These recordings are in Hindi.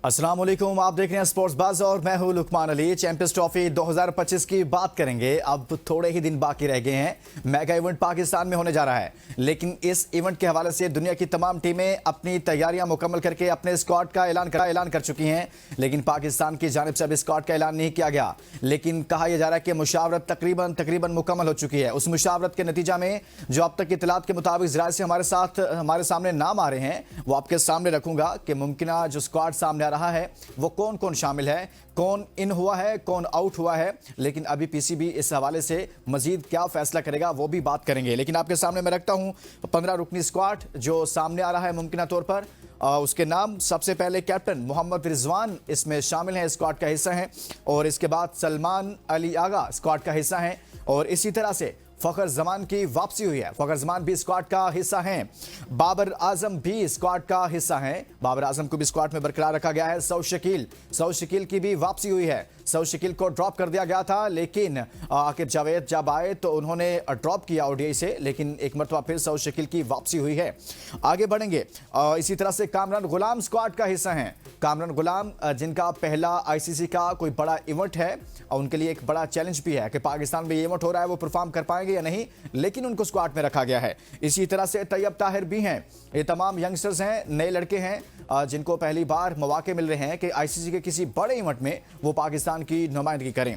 अस्सलाम वालेकुम, आप देख रहे हैं स्पोर्ट्स बज़ और मैं हूं लुकमान अली। चैंपियंस ट्रॉफी 2025 की बात करेंगे। अब थोड़े ही दिन बाकी रह गए हैं। मेगा इवेंट पाकिस्तान में होने जा रहा है, लेकिन इस इवेंट के हवाले से दुनिया की तमाम टीमें अपनी तैयारियां मुकम्मल करके अपने स्क्वाड का ऐलान कर चुकी हैं, लेकिन पाकिस्तान की जानिब से अभी स्क्वाड का ऐलान नहीं किया गया। लेकिन कहा यह जा रहा है कि मुशावरत तकरीबन मुकम्मल हो चुकी है। उस मुशावरत के नतीजा में जो अब तक की इत्तलात के मुताबिक ज़राए से हमारे सामने नाम आ रहे हैं, वो आपके सामने रखूंगा कि मुमकिन जो स्क्वाड सामने रहा है वो कौन कौन शामिल है, कौन इन हुआ है, कौन आउट हुआ है। लेकिन अभी पीसीबी इस हवाले से मजीद क्या फैसला करेगा वो भी बात करेंगे। लेकिन आपके सामने मैं रखता हूं 15 रुकनी स्क्वाड जो सामने आ रहा है मुमकिन तौर पर। उसके नाम सबसे पहले कैप्टन मोहम्मद रिजवान इसमें शामिल हैं, स्क्वाड का हिस्सा हैं। और इसके बाद सलमान अली आगा स्क्वाड का हिस्सा हैं। और इसी तरह से फखर जमान की वापसी हुई है, फखर जमान भी स्क्वाड का हिस्सा हैं। बाबर आजम भी स्क्वाड का हिस्सा हैं, बाबर आजम को भी स्क्वाड में बरकरार रखा गया है। सऊद शकील की भी वापसी हुई है। सऊद शकील को ड्रॉप कर दिया गया था, लेकिन आकिब जावेद जब आए तो उन्होंने ड्रॉप किया ओडीआई से, लेकिन एक मरतबा फिर सऊद शकील की वापसी हुई है। आगे बढ़ेंगे। इसी तरह से कामरान गुलाम स्क्वाड का हिस्सा हैं। कामरान गुलाम जिनका पहला आईसीसी का कोई बड़ा इवेंट है और उनके लिए एक बड़ा चैलेंज भी है कि पाकिस्तान में ये इवेंट हो रहा है, वो परफॉर्म कर पाएंगे या नहीं, लेकिन उनको स्क्वाड में रखा गया है। इसी तरह से तैयब ताहिर भी हैं। ये तमाम यंगस्टर्स हैं, नए लड़के हैं जिनको पहली बार मौके मिल रहे हैं कि आईसीसी के किसी बड़े इवेंट में वो पाकिस्तान की नुमाइंदगी करें।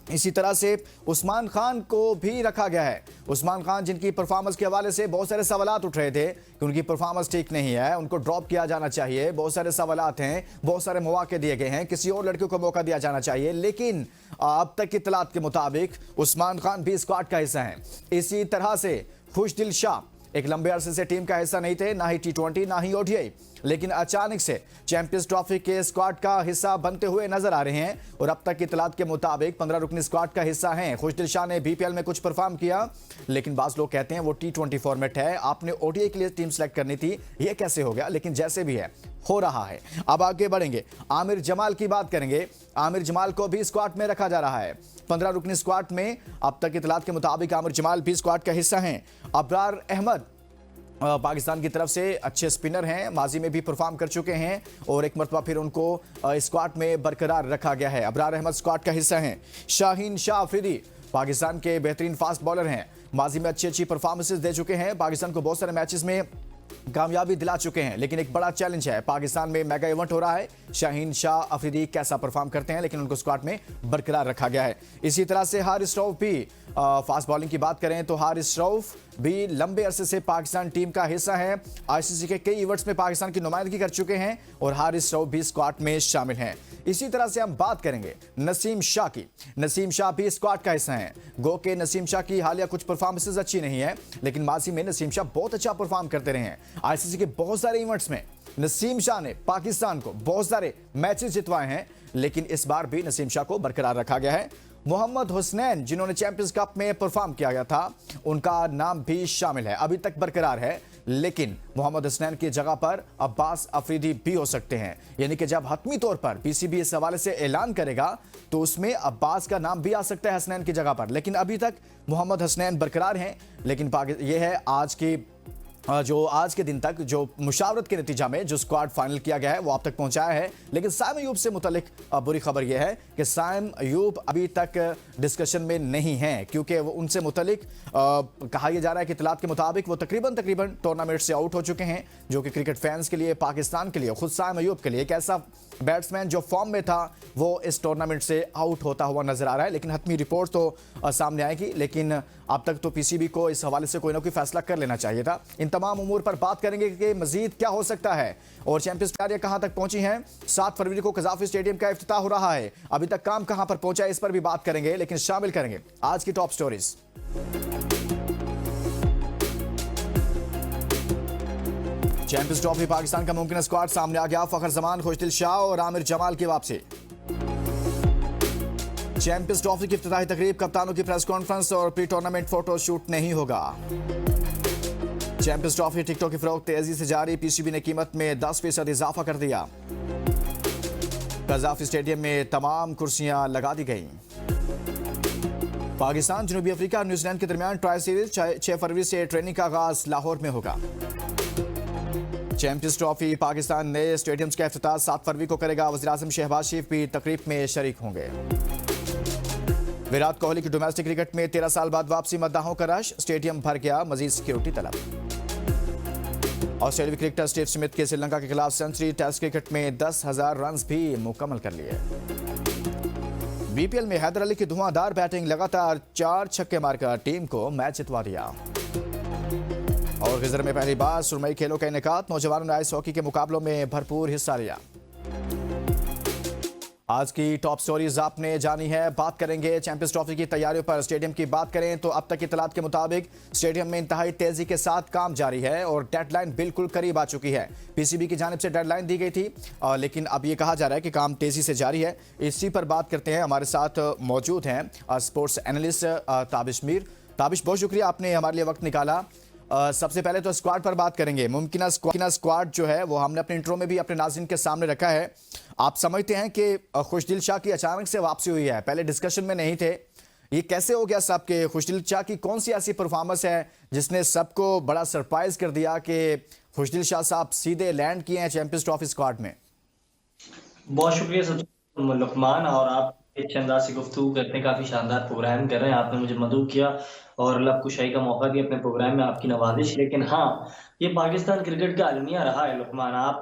इसी तरह से उस्मान खान को भी रखा गया है। उस्मान खान जिनकी परफॉर्मेंस के हवाले से बहुत सारे सवालात उठ रहे थे कि उनकी परफॉर्मेंस ठीक नहीं है, उनको ड्रॉप किया जाना चाहिए, बहुत सारे सवालात हैं, बहुत सारे मौके दिए गए हैं, किसी और लड़के को मौका दिया जाना चाहिए। लेकिन अब तक की इत्तलात के मुताबिक उस्मान खान भी स्क्वाड का हिस्सा हैं। इसी तरह से खुशदिल शाह एक लंबे अरसे से टीम का हिस्सा नहीं थे, ना ही T20 ना ही ओडीआई, लेकिन अचानक से चैंपियंस ट्रॉफी के स्क्वाड का हिस्सा बनते हुए नजर आ रहे हैं। और अब तक की इत्तलात के मुताबिक 15 रुकनी स्क्वाड का हिस्सा हैं। खुशदिल शाह ने बीपीएल में कुछ परफॉर्म किया, लेकिन बाज लोग कहते हैं वो T20 फॉर्मेट है, आपने ओडीआई के लिए टीम सेलेक्ट करनी थी, ये कैसे हो गया। लेकिन जैसे भी है हो रहा है। अब आगे बढ़ेंगे, आमिर जमाल की बात करेंगे। आमिर जमाल को भी स्क्वाड में रखा जा रहा है। 15 रुकनी स्क्वाड में अब तक इत्तलात के मुताबिक आमिर जमाल भी स्क्वाड का हिस्सा हैं। अबरार अहमद पाकिस्तान की तरफ से अच्छे स्पिनर हैं, माजी में भी परफॉर्म कर चुके हैं और एक मरतबा फिर उनको स्क्वाड में बरकरार रखा गया है। अबरार अहमद स्क्वाड का हिस्सा हैं। शाहीन शाह अफरीदी पाकिस्तान के बेहतरीन फास्ट बॉलर हैं, माजी में अच्छी परफॉर्मेंसेस दे चुके हैं, पाकिस्तान को बहुत सारे मैचेस में कामयाबी दिला चुके हैं। लेकिन एक बड़ा चैलेंज है, पाकिस्तान में मेगा इवेंट हो रहा है, शाहीन शाह अफरीदी कैसा परफॉर्म करते हैं, लेकिन उनको स्क्वाड में बरकरार रखा गया है। इसी तरह से हारिस रऊफ भी फास्ट बॉलिंग की बात करें तो हारिस रऊफ भी लंबे अरसे से पाकिस्तान टीम का हिस्सा है, आईसीसी के कई इवेंट्स में पाकिस्तान की नुमाइंदगी कर चुके हैं और हारिस रऊफ भी स्क्वाड में शामिल हैं। इसी तरह से हम बात करेंगे नसीम शाह की। नसीम शाह भी स्क्वाड का हिस्सा हैं। गो के नसीम शाह की हालिया कुछ परफॉर्मेंसेज अच्छी नहीं है, लेकिन माजी में नसीम शाह बहुत अच्छा परफॉर्म करते रहे हैं। आईसीसी के बहुत सारे इवेंट्स में नसीम शाह ने पाकिस्तान को बहुत सारे मैचेस जितवाए हैं, लेकिन इस बार भी नसीम शाह को बरकरार रखा गया है। मोहम्मद हुसनैन जिन्होंने चैंपियंस कप में परफॉर्म किया गया था, उनका नाम भी शामिल है, अभी तक बरकरार है। लेकिन मोहम्मद हुसनैन की जगह पर अब्बास अफरीदी भी हो सकते हैं, यानी कि जब हतमी तौर पर पीसीबी इस हवाले से ऐलान करेगा तो उसमें अब्बास का नाम भी आ सकता है हुसनैन की जगह पर। लेकिन अभी तक मोहम्मद हुसनैन बरकरार हैं। लेकिन यह है आज के दिन तक जो मुशावरत के नतीजा में जो स्क्वाड फाइनल किया गया है वो आप तक पहुंचाया है। लेकिन साइम अयूब से मुतल्लिक बुरी खबर यह है कि साइम अयूब अभी तक डिस्कशन में नहीं है, क्योंकि वो उनसे मुतल्लिक कहा यह जा रहा है कि इत्तलात के मुताबिक वो तकरीबन टूर्नामेंट से आउट हो चुके हैं, जो कि क्रिकेट फैंस के लिए, पाकिस्तान के लिए, खुद साइम अयूब के लिए एक ऐसा बैट्समैन जो फॉर्म में था वो इस टूर्नामेंट से आउट होता हुआ नजर आ रहा है। लेकिन हतमी रिपोर्ट तो सामने आएगी, लेकिन अब तक तो पीसीबी को इस हवाले से कोई ना कोई फैसला कर लेना चाहिए था। इन तमाम उमूर पर बात करेंगे कि मजीद क्या हो सकता है और चैंपियंस तैयारियां कहां तक पहुंची हैं। 7 फरवरी को कज़ाफी स्टेडियम का इफ्तिताह हो रहा है, अभी तक काम कहां पर पहुंचा है इस पर भी बात करेंगे, लेकिन शामिल करेंगे आज की top stories. Champions trophy Pakistan का मुमकिन स्क्वाड सामने आ गया। फखर जमान, खुशदिल शाह और आमिर जमाल की वापसी। चैंपियंस ट्रॉफी की इफ्तिताही तकरीब, कप्तानों की प्रेस कॉन्फ्रेंस और प्री टूर्नामेंट फोटो शूट नहीं होगा। चैंपियंस ट्रॉफी टिकटों की फरोख्त तेजी से जारी, पीसीबी ने कीमत में 10% इजाफा कर दिया। कज़ाफी स्टेडियम में तमाम कुर्सियां लगा दी गई। पाकिस्तान, जनूबी अफ्रीका और न्यूजीलैंड के दरमियान ट्राई सीरीज 6 फरवरी से ट्रेनिंग का आगाज लाहौर में होगा। चैंपियंस ट्रॉफी पाकिस्तान नए स्टेडियम्स का इफ्तिताह 7 फरवरी को करेगा। वज़ीर-ए-आज़म शहबाज शरीफ भी तकरीब में शरीक होंगे। विराट कोहली की डोमेस्टिक क्रिकेट में 13 साल बाद वापसी, मद्दाहों का रश, स्टेडियम भर गया, मजीद सिक्योरिटी तलब। ऑस्ट्रेलियाई क्रिकेटर स्टीव स्मिथ के श्रीलंका के खिलाफ सेंचुरी, टेस्ट क्रिकेट में 10,000 रन भी मुकम्मल कर लिए। बीपीएल में हैदर अली की धुआंधार बैटिंग, लगातार 4 छक्के मारकर टीम को मैच जितवा दिया। और गिजर में पहली बार सुरमई खेलों का इनेकाद, नौजवानों ने आइस हॉकी के मुकाबलों में भरपूर हिस्सा लिया। आज की टॉप स्टोरीज आपने जानी है। बात करेंगे चैंपियंस ट्रॉफी की तैयारियों पर। स्टेडियम की बात करें तो अब तक की इत्तलात के मुताबिक स्टेडियम में इंतहाई तेजी के साथ काम जारी है और डेडलाइन बिल्कुल करीब आ चुकी है। पीसीबी की जानिब से डेडलाइन दी गई थी, लेकिन अब ये कहा जा रहा है कि काम तेजी से जारी है। इसी पर बात करते हैं। हमारे साथ मौजूद हैं स्पोर्ट्स एनालिस्ट ताबिश मीर। ताबिश, बहुत शुक्रिया, आपने हमारे लिए वक्त निकाला। सबसे पहले तो स्क्वाड पर बात करेंगे। मुमकिन स्क्वाड जो है वो हमने अपने इंट्रो में भी अपने नाज़रीन के सामने रखा है। आप समझते हैं कि खुशदिल शाह की अचानक से वापसी हुई है, पहले डिस्कशन में नहीं थे, ये कैसे हो गया सब? के खुशदिल शाह की कौन सी ऐसी परफॉर्मेंस है जिसने सबको बड़ा सरप्राइज कर दिया कि खुशदिल शाह साहब सीधे लैंड किए हैं चैंपियंस ट्रॉफी स्क्वाड में? बहुत शुक्रिया सबसे लुकमान, और आप अच्छे अंदाज से गुफ्तगू करते हैं, काफी शानदार प्रोग्राम कर रहे हैं। आपने मुझे मदऊ किया और लब कुशाई का मौका दिया अपने प्रोग्राम में, आपकी नवाजिश। लेकिन हाँ, ये पाकिस्तान क्रिकेट का अलमिया रहा है लुकमान। आप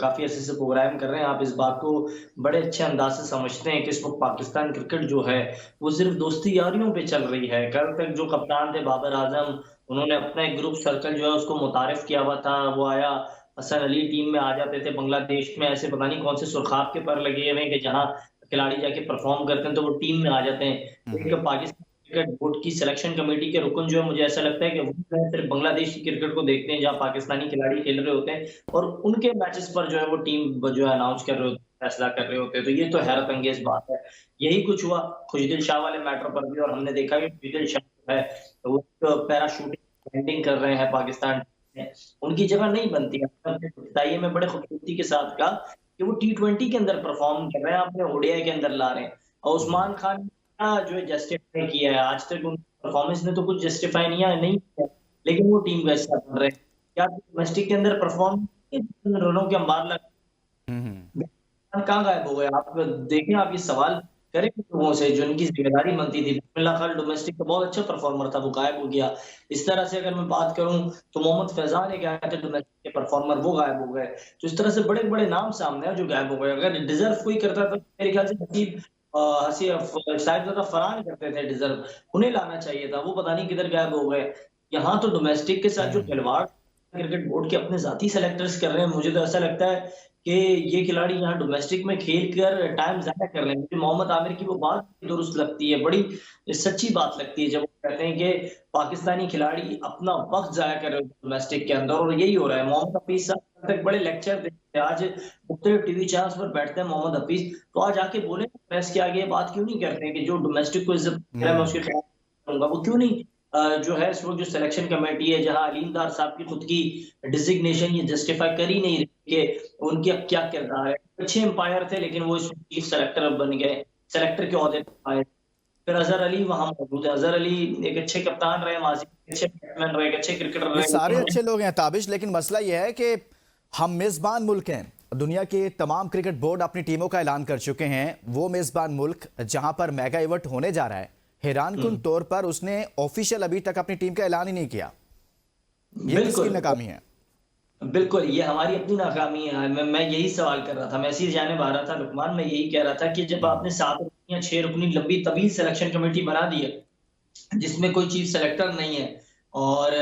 काफी अर्से से प्रोग्राम कर रहे हैं, आप इस बात को बड़े अच्छे अंदाज से समझते हैं कि इस वक्त पाकिस्तान क्रिकेट जो है वो सिर्फ दोस्ती यारियों पे चल रही है। कल तक जो कप्तान थे बाबर आजम, उन्होंने अपना एक ग्रुप सर्कल जो है उसको मुतारिफ किया हुआ था। वो आया, हसन अली टीम में आ जाते थे। बांग्लादेश में ऐसे पता नहीं कौन से सुरखाब के पर लगे हुए हैं कि जहां खिलाड़ी जाके परफॉर्म करते हैं तो वो टीम में आ जाते हैं। एक पाकिस्तान क्रिकेट बोर्ड की सिलेक्शन कमेटी के रुकन जो है, मुझे ऐसा लगता है कि वो सिर्फ बांग्लादेश की क्रिकेट को देखते हैं जहां पाकिस्तानी खिलाड़ी खेल रहे होते हैं, और उनके मैचेस पर जो है वो टीम जो है अनाउंस कर रहे होते हैं, फैसला कर रहे होते हैं। तो ये तो हैरत अंगेज बात है। यही कुछ हुआ खुशदिल शाह वाले मैटर पर भी, और हमने देखा कि खुशदिल शाह जो है वो पैराशूटिंग लैंडिंग कर रहे हैं पाकिस्तान में, उनकी जगह नहीं बनती है। बताइए, मैं बड़े खूबसूरती के साथ कहा कि वो T20 के अंदर परफॉर्म कर रहे हैं, अपने ओडीआई के अंदर ला रहे हैं। और उस्मान खान ने जो है जस्टिफाई किया है, आज तक उनकी परफॉर्मेंस ने तो कुछ जस्टिफाई नहीं किया, लेकिन वो टीम का हिस्सा बन रहे हैं। क्या डोमेस्टिक के अंदर परफॉर्म रनों के अंबार लग कहाँ गायब हो गए? आप देखें, आप ये सवाल करें लोगों से जो इनकी जिम्मेदारी बनती थी। बिस्मिल्लाह खान डोमेस्टिक का बहुत अच्छा परफॉर्मर था, वो गायब हो गया। इस तरह से अगर मैं बात करूं तो मोहम्मद फैजान एक आए थे डोमेस्टिक के परफॉर्मर, वो गायब हो गए। तो इस तरह से बड़े बड़े नाम सामने हैं जो गायब हो गए। अगर डिजर्व कोई करता तो मेरे ख्याल से साहिबजादा फरहान करते थे डिजर्व, उन्हें लाना चाहिए था, वो पता नहीं किधर गायब हो गए। यहाँ तो डोमेस्टिक के साथ जो खिलवाड़ क्रिकेट बोर्ड के अपने जाती सेलेक्टर्स कर रहे हैं, मुझे तो ऐसा लगता है कि ये खिलाड़ी यहाँ डोमेस्टिक में खेल कर टाइम ज्यादा कर रहे हैं। मुझे मोहम्मद आमिर की वो बात दुरुस्त लगती है, बड़ी सच्ची बात लगती है, जब वो कहते हैं कि पाकिस्तानी खिलाड़ी अपना वक्त जाया कर रहे हैं डोमेस्टिक के अंदर, और यही हो रहा है। मोहम्मद हफीज साहब तक बड़े लेक्चर देते हैं, आज मुख्तलिफ टीवी चैनल्स पर बैठते हैं मोहम्मद हफीज, तो आज आके बोले प्रेस के आगे बात क्यों नहीं करते हैं कि जो डोमेस्टिक को इज्जत मैं उसके खिलाफ करूंगा। वो क्यों नहीं जो है इस वक्त जो सिलेक्शन कमेटी है, जहां अलीमदार साहब की खुद की डिजिग्नेशन ये जस्टिफाई कर ही नहीं रही कि उनकी अब क्या किरदार है। अच्छे एम्पायर थे, लेकिन वो इस चीफ सेलेक्टर बन गए, सेलेक्टर के ओहदे पर आए। फिर अजहर अली वहां मौजूद है। अजहर अली एक अच्छे कप्तान रहे, माजी अच्छे बैट्समैन रहे, अच्छे क्रिकेटर रहे, सारे अच्छे लोग हैं ताबिश, लेकिन मसला यह है कि हम मेजबान मुल्क हैं। दुनिया के तमाम क्रिकेट बोर्ड अपनी टीमों का ऐलान कर चुके हैं। वो मेजबान मुल्क जहां पर मेगा इवेंट होने जा रहा है, हैरानकुन तौर पर उसने ऑफिशियल अभी तक अपनी टीम का ऐलान ही नहीं किया। ये किसकी नाकामी है? बिल्कुल, ये हमारी अपनी नाकामी है। मैं यही सवाल कर रहा था, मैं इसी जाने आ रहा था लुकमान। मैं यही कह रहा था कि जब आपने 7 या 6 रुकनी लंबी तवील सिलेक्शन कमेटी बना दी है जिसमें कोई चीफ सेलेक्टर नहीं है, और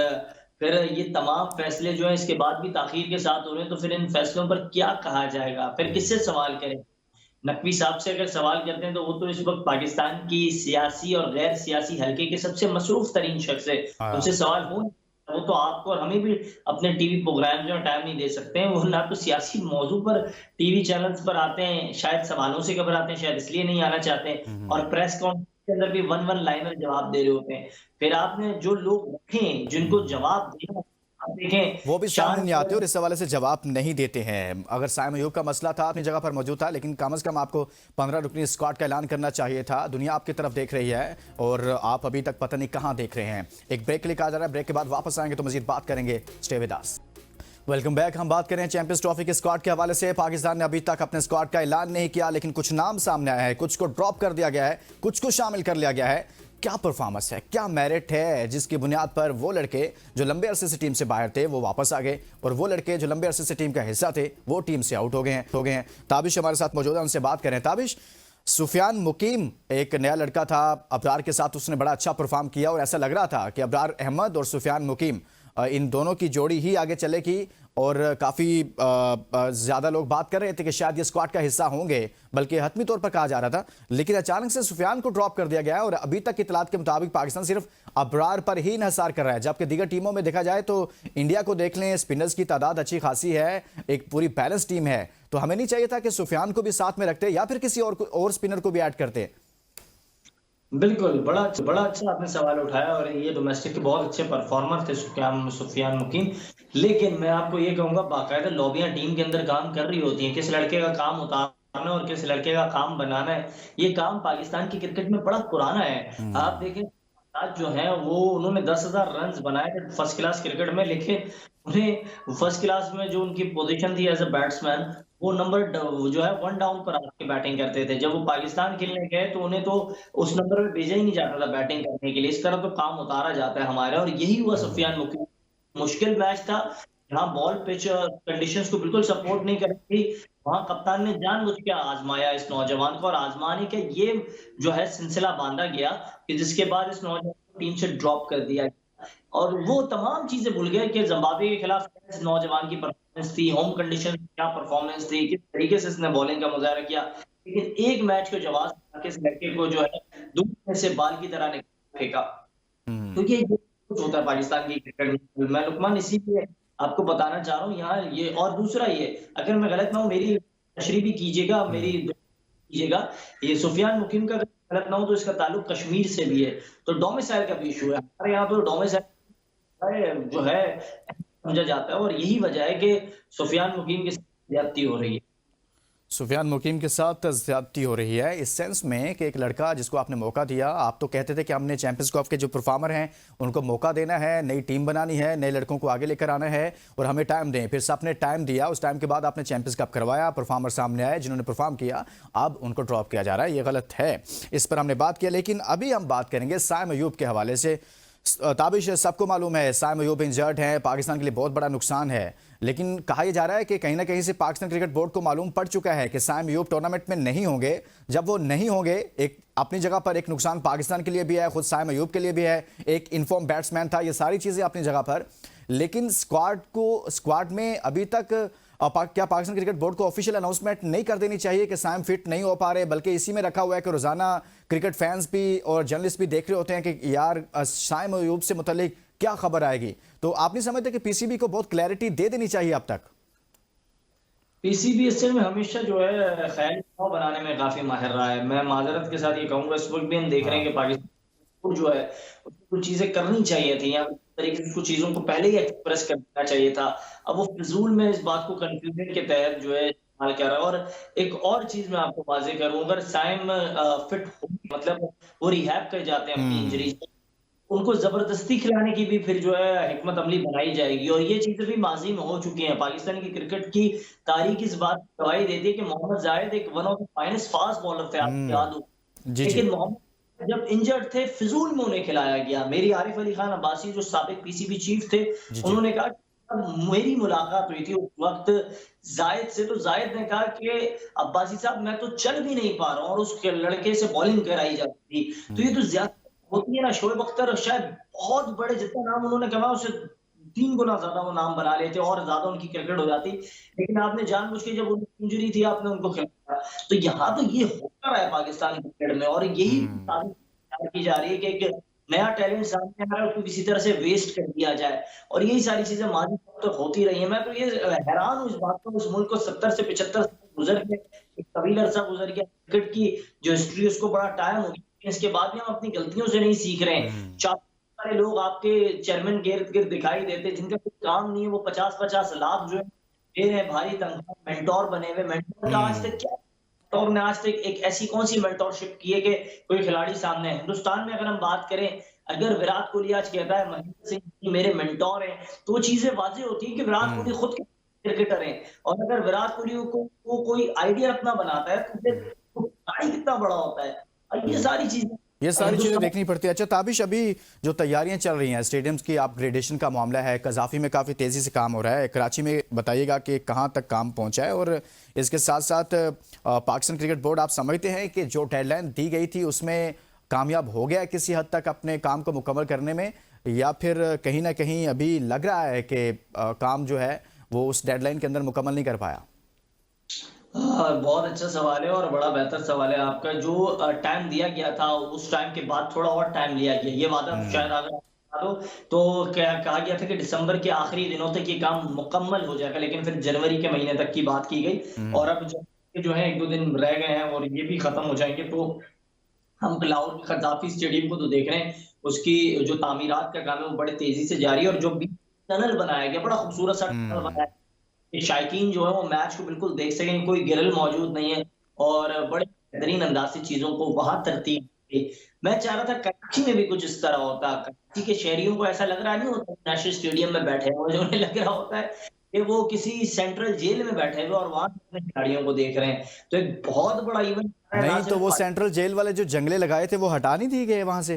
फिर ये तमाम फैसले जो है इसके बाद भी ताखीर के साथ हो रहे हैं, तो फिर इन फैसलों पर क्या कहा जाएगा? फिर किससे सवाल करें? नकवी साहब से अगर सवाल करते हैं तो वो तो इस वक्त पाकिस्तान की सियासी और गैर सियासी हलके के सबसे मसरूफ तरीन शख्स है, उनसे सवाल हो। वो तो आपको और हमें भी अपने टीवी प्रोग्राम जो टाइम नहीं दे सकते हैं। वो ना तो सियासी मौजू पर टीवी चैनल्स पर आते हैं, शायद सवालों से घबराते हैं, शायद इसलिए नहीं आना चाहते हैं, और प्रेस कॉन्फ्रेंस के अंदर भी वन लाइनर जवाब दे रहे होते हैं। फिर आपने जो लोग रखे जिनको जवाब देना, देखें वो भी सामने नहीं आते और इस हवाले से जवाब नहीं देते हैं। अगर साइम अयूब का मसला था, अपनी जगह पर मौजूद था, लेकिन कम से कम आपको 15 रुकनी स्क्वाड का ऐलान करना चाहिए था। दुनिया आपकी तरफ देख रही है और आप अभी तक पता नहीं कहाँ देख रहे हैं। एक ब्रेक के लिए कहा जा रहा है, ब्रेक के बाद वापस आएंगे तो मजीद बात करेंगे। Stay with us. Welcome back. हम बात करें चैंपियंस ट्रॉफी के स्क्वाड के हवाले से। पाकिस्तान ने अभी तक अपने स्क्वाड का ऐलान नहीं किया, लेकिन कुछ नाम सामने आया है, कुछ को ड्रॉप कर दिया गया है, कुछ को शामिल कर लिया गया है। क्या परफॉर्मेंस है, क्या मेरिट है, जिसकी बुनियाद पर वो लड़के जो लंबे अरसे से टीम से बाहर थे वो वापस आ गए, और वो लड़के जो लंबे अरसे से टीम का हिस्सा थे वो टीम से आउट हो गए हैं। ताबिश हमारे साथ मौजूद है, उनसे बात करें। ताबिश, सुफियान मुकीम एक नया लड़का था, अबरार के साथ उसने बड़ा अच्छा परफॉर्म किया और ऐसा लग रहा था कि अबरार अहमद और सुफियान मुकीम इन दोनों की जोड़ी ही आगे चलेगी, और काफ़ी ज़्यादा लोग बात कर रहे थे कि शायद ये स्क्वाड का हिस्सा होंगे, बल्कि हतमी तौर पर कहा जा रहा था। लेकिन अचानक से सुफियान को ड्रॉप कर दिया गया है और अभी तक की इतलात के मुताबिक पाकिस्तान सिर्फ अबरार पर ही इन्हिसार कर रहा है, जबकि दीगर टीमों में देखा जाए तो इंडिया को देख लें, स्पिनर्स की तादाद अच्छी खासी है, एक पूरी बैलेंस टीम है। तो हमें नहीं चाहिए था कि सुफियान को भी साथ में रखते या फिर किसी और स्पिनर को भी ऐड करते? बिल्कुल, बड़ा अच्छा आपने सवाल उठाया और ये डोमेस्टिक के बहुत अच्छे परफॉर्मर थे सुफियान मुकीम। लेकिन मैं आपको ये कहूँगा, बाकायदा लॉबियाँ टीम के अंदर काम कर रही होती हैं, किस लड़के का काम उतारना और किस लड़के का काम बनाना है। ये काम पाकिस्तान की क्रिकेट में बड़ा पुराना है। आप देखें, आज जो है वो उन्होंने 10,000 रन्स बनाए थे फर्स्ट क्लास क्रिकेट में, लेकिन उन्हें फर्स्ट क्लास में जो उनकी पोजीशन थी एज अ बैट्समैन, वो नंबर जो है 1 डाउन पर आके बैटिंग करते थे। जब वो पाकिस्तान खेलने गए तो उन्हें तो उस नंबर पे भेजा ही नहीं जाता था बैटिंग करने के लिए। इस तरह तो काम उतारा जाता है हमारे, और यही हुआ सुफियान मुकीम। मुश्किल मैच था, जहाँ बॉल पिच कंडीशंस को बिल्कुल सपोर्ट नहीं कर रही थी, वहां कप्तान ने जानबूझ के आजमाया इस नौजवान को, और आजमाने के ये जो है सिलसिला बांधा गया कि जिसके बाद इस नौजवान को टीम से ड्रॉप कर दिया गया। और वो तमाम चीजें भूल गए कि जिम्बाब्वे के खिलाफ इस नौजवान की परफॉर्मेंस थी, होम कंडीशन क्या परफॉर्मेंस थी, किस तरीके से इसने बॉलिंग का मुजाहरा किया। लेकिन एक मैच को जवाब इस लड़के को जो है दूर से बाल की तरह निकाल फेंका। तो ये कुछ होता है पाकिस्तान की क्रिकेट में। मैं लुकमान इसीलिए आपको बताना चाह रहा हूँ यहाँ ये। और दूसरा ये, अगर मैं गलत ना हूँ, मेरी तशरीह भी कीजिएगा, मेरी कीजिएगा, ये सुफियान मुकीम का गलत ना हो तो इसका ताल्लुक कश्मीर से भी है, तो डोमिसाइल का भी इशू है हमारे यहाँ पे। डोमिसाइल जो है समझा जाता है, और यही वजह है कि सुफियान मुकीम की ज्यादती हो रही है। सुफियान मुकीम के साथ ज्यादती हो रही है इस सेंस में कि एक लड़का जिसको आपने मौका दिया, आप तो कहते थे कि हमने चैंपियंस कप के जो परफॉर्मर हैं उनको मौका देना है, नई टीम बनानी है, नए लड़कों को आगे लेकर आना है और हमें टाइम दें। फिर आपने टाइम दिया, उस टाइम के बाद आपने चैंपियंस कप करवाया, परफॉर्मर सामने आए जिन्होंने परफॉर्म किया, अब उनको ड्रॉप किया जा रहा है, ये गलत है। इस पर हमने बात किया। लेकिन अभी हम बात करेंगे साइम अयूब के हवाले से। ताबिश, सबको मालूम है साइम अयूब इंजर्ड हैं, पाकिस्तान के लिए बहुत बड़ा नुकसान है, लेकिन कहा यह जा रहा है कि कहीं ना कहीं से पाकिस्तान क्रिकेट बोर्ड को मालूम पड़ चुका है कि साइम अयूब टूर्नामेंट में नहीं होंगे। जब वो नहीं होंगे, एक अपनी जगह पर एक नुकसान पाकिस्तान के लिए भी है, खुद साइम अयूब के लिए भी है, एक इनफॉर्म बैट्समैन था, ये सारी चीज़ें अपनी जगह पर। लेकिन स्क्वाड में अभी तक क्या पाकिस्तान क्रिकेट बोर्ड को ऑफिशियल अनाउंसमेंट नहीं कर देनी चाहिए कि साइम फिट नहीं हो पा रहे, बल्कि इसी में रखा हुआ है कि रोजाना क्रिकेट फैंस भी और जर्नलिस्ट भी देख रहे होते हैं कि यार साइम अयूब से मुतालिक क्या खबर आएगी। तो आप नहीं समझते कि पीसीबी को बहुत क्लैरिटी दे देनी चाहिए अब तक? पीसीबी इस में हमेशा जो है ख्याली बनाने में काफी माहिर रहा है। मैं माजरत के साथ ये कहूंगा, इस वक्त भी हम देख रहे हैं कि पाकिस्तान जो है कुछ चीजें करनी चाहिए थी, या तरीके से कुछ चीजों को पहले ही एक्सप्रेस करना चाहिए था। अब वो फिजूल में इस बात को कंफ्यूजन के तहत जो है इस्तेमाल कर रहा है। और एक और चीज मैं आपको वाजे करूं, अगर साइम फिट हो, मतलब वो रिहैब कर जाते हैं अपनी इंजरी, उनको जबरदस्ती खिलाने की भी फिर जो है हिकमत अमली बनाई जाएगी। और ये चीजें भी माजी में हो चुकी हैं। पाकिस्तान की क्रिकेट की तारीख इस बात की गवाही देती है कि मोहम्मद जाहिद एक one of the finest fast bowler थे, आपको याद हो। लेकिन मोहम्मद जब इंजर्ड थे, फिजूल में उन्हें खिलाया गया। मेरी आरिफ अली खान अब्बासी जो साबिक पीसीबी चीफ थे, उन्होंने कहा, मेरी मुलाकात हुई थी उस वक्त जायद से, तो जायद ने कहा कि अब्बासी साहब मैं तो चल भी नहीं पा रहा हूँ, और उस लड़के से बॉलिंग कराई जाती थी। तो ये तो ज्यादा होती है ना। शोएब अख्तर शायद बहुत बड़े, जितना नाम उन्होंने कहा उससे 3 गुना ज्यादा वो नाम बना लेते और ज्यादा उनकी क्रिकेट हो जाती, लेकिन आपने जानबूझ के, जब उनकी इंजरी थी, आपने उनको खिलाया। तो यहाँ तो ये होता रहा है पाकिस्तान क्रिकेट में, और यही की जा रही है कि एक नया टैलेंट सामने आ रहा है, उसको किसी तरह से वेस्ट कर दिया जाए। और यही सारी चीजें माजी तो होती रही है। मैं तो ये हैरान हूँ इस बात को, उस मुल्क को 70 से 75 गुजर गए, एक तवील अरसा गुजर गया, क्रिकेट की जो हिस्ट्री उसको बड़ा टाइम हो गया, इसके बाद भी हम अपनी गलतियों से नहीं सीख रहे हैं। सारे लोग आपके चेयरमैन गिर्द गिर्द दिखाई देते, जिनका कुछ काम नहीं है, वो 50-50 लाख जो है दे रहे हैं, भारी तनख्वाह, मेंटोर बने हुए। मेंटोर का आज तक क्या, और ने आज तक एक ऐसी कौन सी मेंटोरशिप की है कि कोई खिलाड़ी सामने है? हिंदुस्तान में अगर हम बात करें, अगर विराट कोहली आज कहता है महेंद्र सिंह धोनी मेरे मेंटोर हैं, तो वो चीजें वाज़ेह होती है कि विराट कोहली खुद क्रिकेटर हैं। और अगर विराट कोहली को कोई आइडिया अपना बनाता है, तो फिर वो खिलाड़ी कितना बड़ा होता है। और ये सारी चीजें देखनी पड़ती है। अच्छा ताबिश, अभी जो तैयारियां चल रही हैं स्टेडियम्स की अपग्रेडेशन का मामला है, कजाफी में काफ़ी तेज़ी से काम हो रहा है, कराची में बताइएगा कि कहां तक काम पहुंचा है। और इसके साथ साथ पाकिस्तान क्रिकेट बोर्ड, आप समझते हैं कि जो डेडलाइन दी गई थी उसमें कामयाब हो गया किसी हद तक अपने काम को मुकम्मल करने में, या फिर कहीं ना कहीं अभी लग रहा है कि काम जो है वो उस डेडलाइन के अंदर मुकम्मल नहीं कर पाया? बहुत अच्छा सवाल है और बड़ा बेहतर सवाल है आपका। जो टाइम दिया गया था, उस टाइम के बाद थोड़ा और टाइम लिया गया। ये वादा शायद अगर दो तो क्या कहा गया था कि दिसंबर के आखिरी दिनों तक ये काम मुकम्मल हो जाएगा, लेकिन फिर जनवरी के महीने तक की बात की गई। और अब जो है 1-2 दिन रह गए हैं और ये भी खत्म हो जाएंगे, तो हम लाहौर के कद्दाफी स्टेडियम को तो देख रहे हैं, उसकी जो तामीरात का काम है वो बड़े तेजी से जारी है। और जो भी टनल बनाया गया, बड़ा खूबसूरत सा टनल बनाया कि शायकीन जो है वो मैच को बिल्कुल देख सकें, कोई गिरल मौजूद नहीं है और बड़े बेहतरीन अंदाज से चीजों को वहां तरतीब दी। मैं चाह रहा था कराची में भी कुछ इस तरह होता। कराची के शहरियों को ऐसा लग रहा नहीं होता नेशनल स्टेडियम में बैठे हुए, उन्हें लग रहा होता है कि वो किसी सेंट्रल जेल में बैठे हुए और वहां अपने खिलाड़ियों को देख रहे हैं। तो एक बहुत बड़ा इवेंट नहीं तो वो सेंट्रल जेल वाले जो जंगले लगाए थे वो हटा नहीं दिए गए वहां से?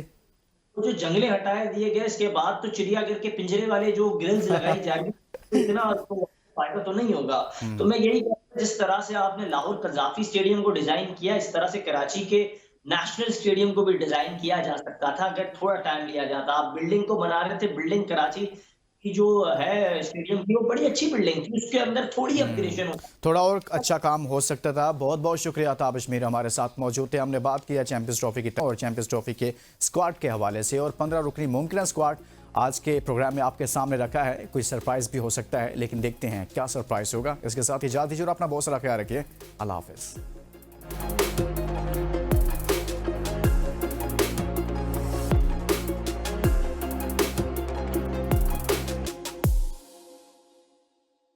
वो जो जंगले हटाए दिए गए, इसके बाद तो चिड़ियाघर के पिंजरे वाले जो ग्रिल्स लगाई जा रही है, इतना तो फायदा तो नहीं होगा। तो मैं यही कहता, जिस तरह से आपने लाहौर कज़ाफी स्टेडियम को डिजाइन किया, इस तरह से कराची के नेशनल स्टेडियम को भी डिजाइन किया जा सकता था अगर थोड़ा टाइम लिया जाता। आप बिल्डिंग को बना रहे थे, बिल्डिंग कराची की जो है स्टेडियम की, वो बड़ी अच्छी बिल्डिंग थी, उसके अंदर थोड़ी अपग्रेडेशन हो। थोड़ा और अच्छा काम हो सकता था। बहुत बहुत शुक्रिया ताबिश मीर हमारे साथ मौजूद थे। हमने बात किया चैंपियंस ट्रॉफी की और चैंपियंस ट्रॉफी के स्क्वाड के हवाले से, और 15 रुकनी मुमकिन स्क्वाड आज के प्रोग्राम में आपके सामने रखा है। कोई सरप्राइज भी हो सकता है, लेकिन देखते हैं क्या सरप्राइज होगा। इसके साथ इजाज़त दीजिए और अपना बहुत सारा ख्याल रखिए। अल्लाह हाफिज़।